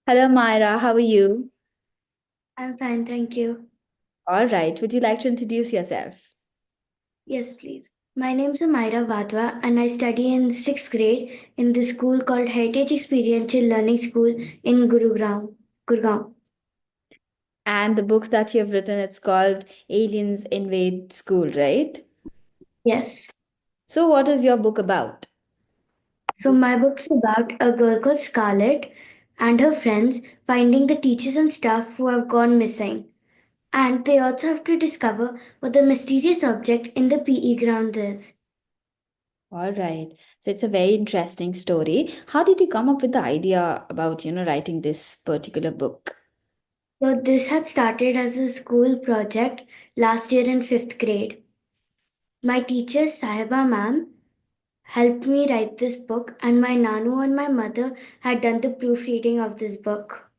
Hello, Myra. How are you? I'm fine, thank you. All right. Would you like to introduce yourself? Yes, please. My name is Amyra Wadhwa and I study in 6th grade in the school called Heritage Experiential Learning School in Gurgaon. And the book that you have written, it's called Aliens Invade School, right? Yes. So, what is your book about? So my book's about a girl called Scarlett and her friends finding the teachers and staff who have gone missing. And they also have to discover what the mysterious object in the PE grounds is. All right. So, it's a very interesting story. How did you come up with the idea about, writing this particular book? So this had started as a school project last year in 5th grade. My teacher, Sahiba ma'am, helped me write this book, and my nanu and my mother had done the proofreading of this book.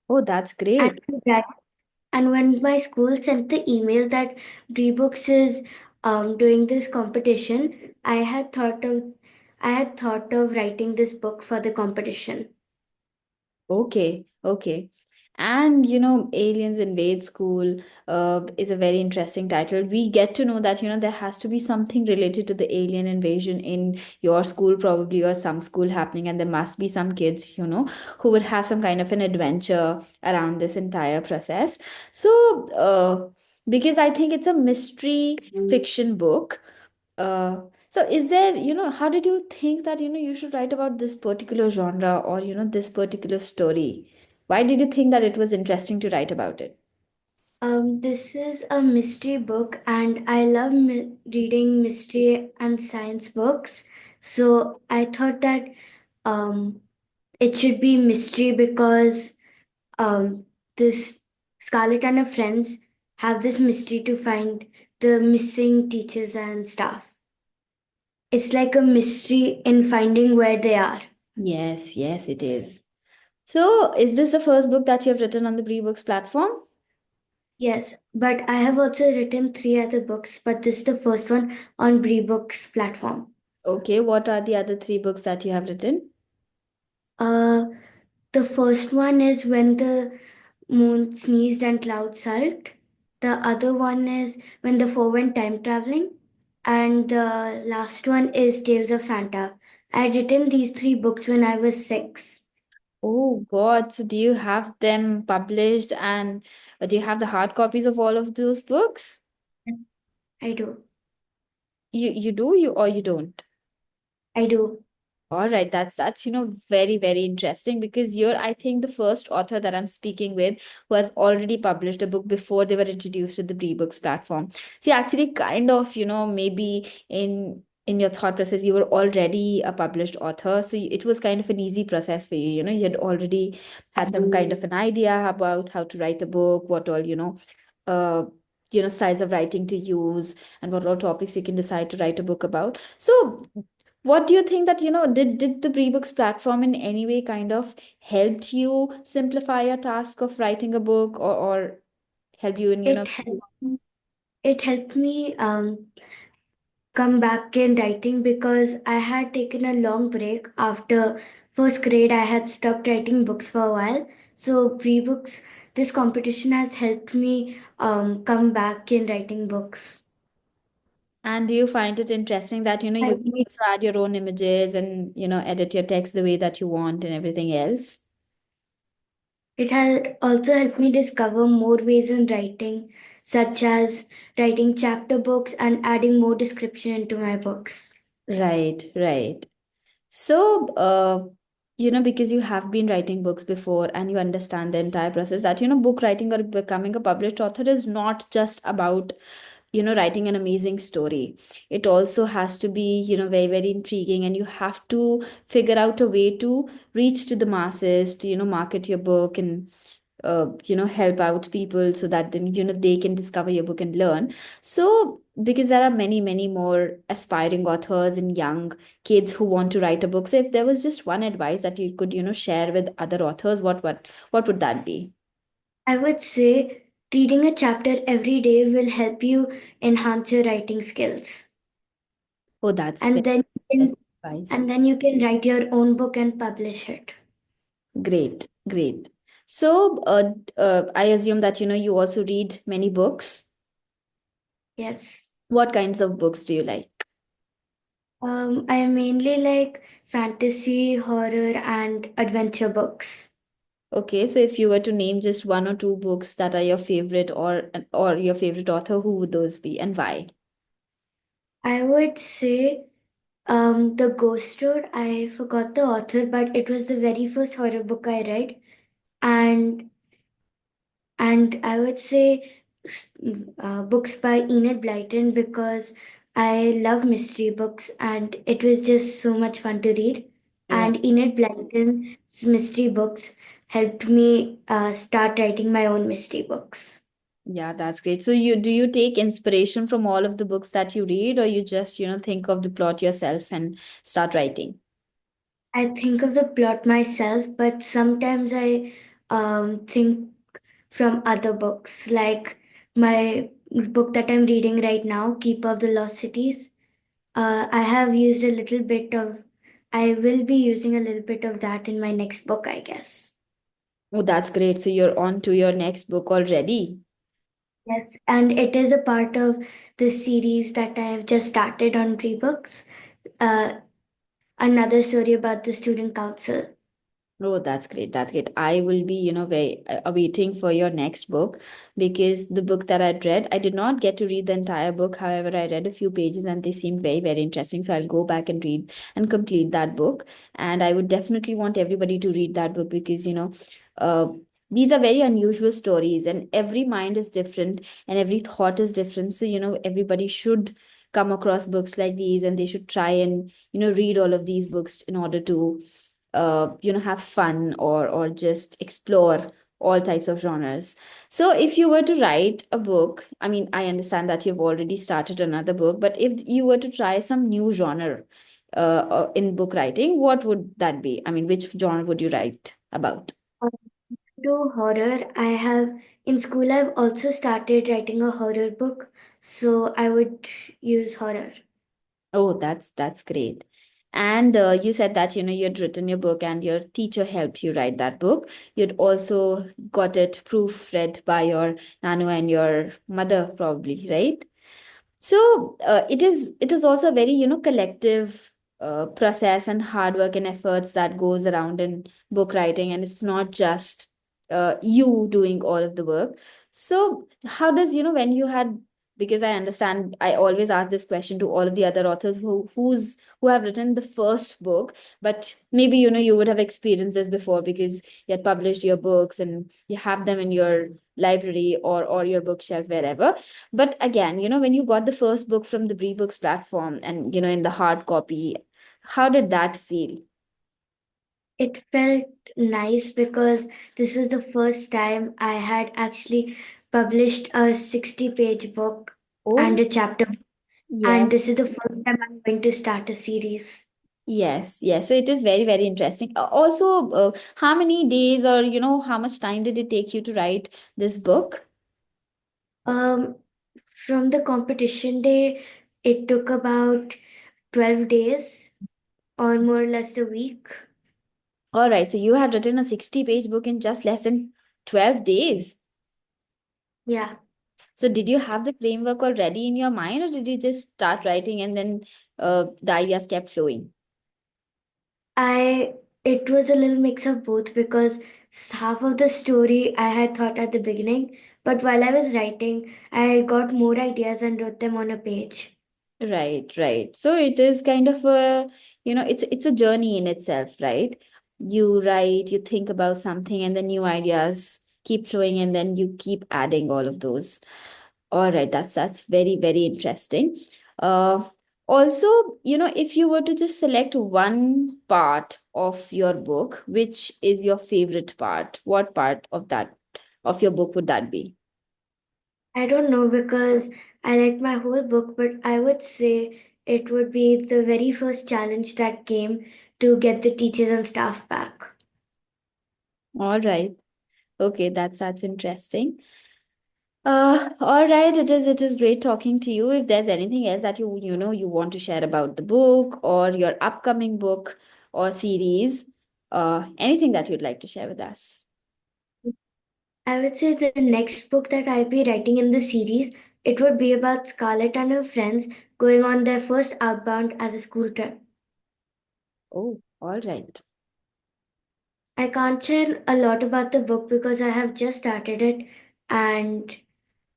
Oh, that's And, great. and when my school sent the email that BriBooks is doing this competition, I had thought of writing this book for the competition. Okay, okay. And Aliens Invade School is a very interesting title. We get to know that, there has to be something related to the alien invasion in your school, probably, or some school happening, and there must be some kids, who would have some kind of an adventure around this entire process. So, because I think it's a mystery fiction book, so is there, how did you think that, you should write about this particular genre or, this particular story? Why did you think that it was interesting to write about it? This is a mystery book, and I love reading mystery and science books. So I thought that um, it should be mystery because um, this Scarlett and her friends have this mystery to find the missing teachers and staff. It's like a mystery in finding where they are. Yes, yes, it is. So, is this the first book that you have written on the BriBooks platform? Yes, but I have also written three other books, but this is the first one on BriBooks platform. Okay, what are the other three books that you have written? Uh, the first one is When the Moon Sneezed and Clouds Sulked. The other one is When the Four Went Time Traveling. And the last one is Tales of Santa. I had written these three books when I was 6. Oh God, so do you have them published and do you have the hard copies of all of those books? I do. You do, you or you don't? I do. All right, that's very very interesting because you're I think the first author that I'm speaking with who has already published a book before they were introduced to the BriBooks platform. See, actually, kind of maybe in your thought process you were already a published author, so it was kind of an easy process for you. You had already had some kind of an idea about how to write a book, what all uh styles of writing to use, and what all topics you can decide to write a book about. So what do you think that, did the BriBooks platform in any way kind of helped you simplify your task of writing a book or help you in, It helped, it helped me come back in writing because I had taken a long break after first grade. I had stopped writing books for a while. So pre-books, this competition has helped me come back in writing books. and do you find it interesting that, you can I- also add your own images and, edit your text the way that you want and everything else? It has also helped me discover more ways in writing, such as writing chapter books and adding more description into my books. Right, right. So, because you have been writing books before and you understand the entire process, that, book writing or becoming a published author is not just about, writing an amazing story. It also has to be, very, very intriguing, and you have to figure out a way to reach to the masses, to, market your book and help out people so that then they can discover your book and learn. So because there are many many more aspiring authors and young kids who want to write a book, so if there was just one advice that you could share with other authors, what would that be? I would say reading a chapter every day will help you enhance your writing skills. Oh, that's And very then you best can advice. and then you can write your own book and publish it. Great, great. So, I assume that you also read many books. Yes. What kinds of books do you like? I mainly like fantasy, horror, and adventure books. Okay, so if you were to name just one or two books that are your favorite, or your favorite author, who would those be and why? I would say The Ghost Road. I forgot the author, but it was the very first horror book I read. And I would say books by Enid Blyton because I love mystery books and it was just so much fun to read. Right. And Enid Blyton's mystery books helped me start writing my own mystery books. Yeah, that's great. So you take inspiration from all of the books that you read, or you just think of the plot yourself and start writing? I think of the plot myself, but sometimes I think from other books, like my book that I'm reading right now, Keeper of the Lost Cities. I have used a little bit of, I will be using a little bit of that in my next book, I guess. Oh, that's great. So you're on to your next book already. Yes, and it is a part of the series that I have just started on BriBooks. Uh, Another story about the student council. Oh, that's great. That's great. I will be, very awaiting for your next book, because the book that I'd read, I did not get to read the entire book. However, I read a few pages and they seemed very, very interesting. So I'll go back and read and complete that book. And I would definitely want everybody to read that book because, uh, these are very unusual stories and every mind is different and every thought is different. So, everybody should come across books like these and they should try and, read all of these books in order to have fun or just explore all types of genres. So if you were to write a book, I mean, I understand that you've already started another book, but if you were to try some new genre in book writing, what would that be? I mean, which genre would you write about? To horror, I have in school I've also started writing a horror book, so I would use horror. Oh, that's great. And you said that you'd written your book and your teacher helped you write that book. You'd also got it proofread by your nanu and your mother, probably, right? So it is also a very collective process and hard work and efforts that goes around in book writing, and it's not just you doing all of the work. So how does when you had, because I understand I always ask this question to all of the other authors who have written the first book, but maybe you would have experienced this before because you had published your books and you have them in your library or your bookshelf wherever. But again, when you got the first book from the BriBooks platform and, in the hard copy, how did that feel? It felt nice because this was the first time I had actually published a 60-page book and Oh, a chapter, yeah. and this is the first time I'm going to start a series. Yes, yes. So it is very, very interesting. Also, how many days or, how much time did it take you to write this book? Um, from the competition day, it took about 12 days or more or less a week. All right. So you had written a 60-page book in just less than 12 days. Yeah. So did you have the framework already in your mind, or did you just start writing and then the ideas kept flowing? I it was a little mix of both because half of the story I had thought at the beginning, but while I was writing, I got more ideas and wrote them on a page. Right, right. So it is kind of it's a journey in itself, right? You write, you think about something, and then new ideas keep flowing, and then you keep adding all of those. All right, that's very, very interesting. Uh, Also, if you were to just select one part of your book, which is your favorite part? What part of your book would that be? I don't know because I liked my whole book, but I would say it would be the very first challenge that came to get the teachers and staff back. All right. Okay, that's interesting. All right, it is great talking to you. If there's anything else that you want to share about the book or your upcoming book or series, Anything that you'd like to share with us? I would say the next book that I'll be writing in the series, it would be about Scarlett and her friends going on their first outbound as a school trip. Oh, all right. I can't share a lot about the book because I have just started it and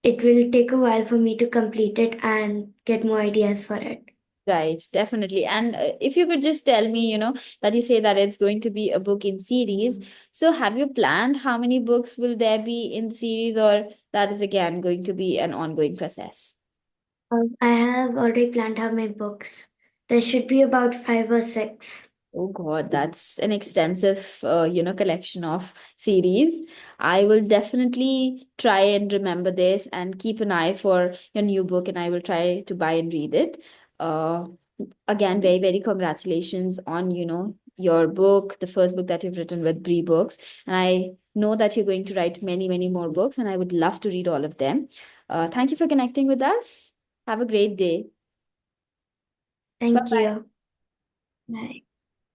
it will take a while for me to complete it and get more ideas for it. Right, definitely. And if you could just tell me, that you say that it's going to be a book in series. So have you planned how many books will there be in the series, or that is again going to be an ongoing process? I have already planned out my books. There should be about 5 or 6. Oh God, that's an extensive, collection of series. I will definitely try and remember this and keep an eye for your new book, and I will try to buy and read it. Uh, Again, very, very congratulations on, your book, the first book that you've written with BriBooks. And I know that you're going to write many, many more books, and I would love to read all of them. Thank you for connecting with us. Have a great day. Thank Bye. you. Bye.